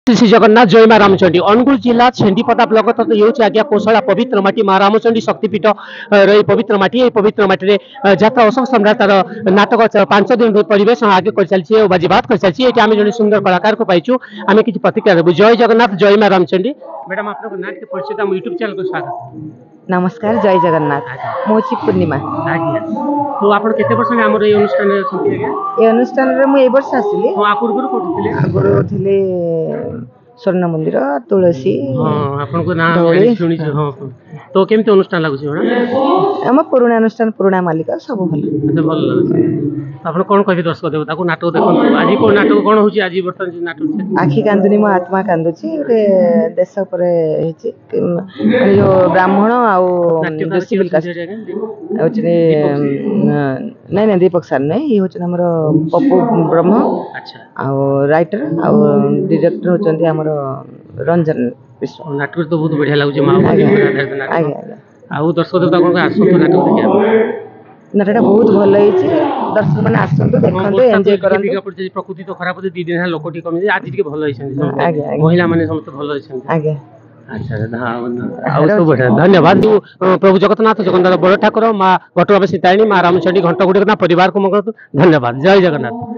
श्री जगन्नाथ जय माँ रामचंडी अनुगुल जिला छेंडीपदा ब्लॉक तथा ये आज्ञा कोशला पवित्र माटी माँ रामचंडी शक्तिपीठ रही पवित्र माटी ये पवित्र माटी जात्रा अशोक सम्राट तार नाटक 5 दिन परिवेश आगे कर चलती बाजीबात कर चलती ये आम जो सुंदर कलाकार को पाइचु आम कि प्रतिक्रिया देवु। जय जगन्नाथ जय माँ रामचंडी मैडम आप नाट के परिचय यूट्यूब चैनल को स्वागत। नमस्कार जय जगन्नाथ मोची पूर्णिमा तो आप केते वर्ष आमर ये अनुष्ठान ये अनुष्ठान रे मु ए वर्ष आसिली हां पूर्व कोठी थिले आगुरु थिले स्वर्ण मंदिर तुलसी हां आपन को नाम सुनी हां तो केमते अनुष्ठान लागुची बडा हम पुराना अनुष्ठान पुराना मालिक सब भल अच्छा भल लागुची आपन कोन कहबी दर्शक देव ताको नाटक देखन आज को नाटक कोन होची आज बर्तन नाटक आखि कांदुनी मो आत्मा कांदुची रे देश परे हेची यो ब्राह्मण आ सिविल कास्ट होचने नहीं नहीं दीपक सर नहीं ये होचन हमर पप्पू ब्रह्म अच्छा आ राइटर आ डायरेक्टर होचंती हमर रंजन विश्व नाटक तो बहुत बढ़िया लागुची मां आगे आउ दर्शक देवता कोन आसो नाटक देखिया नाटकटा बहुत भल होइछि दर्शक माने आसंतु देखंतु एन्जॉय करंतु प्रकृति तो खराब होते 2 दिन लोकटी कमी आज टिके भल होइछन आगे महिला माने समस्त भल होइछन आगे अच्छा आउ तो बढ़िया धन्यवाद प्रभु जगन्नाथ जगन्नाथ बड़ ठाकुर माँ घटुआ सीतायणी माँ रामचंडी घंट गुड़ी परिवार को मंगल धन्यवाद जय जगन्नाथ।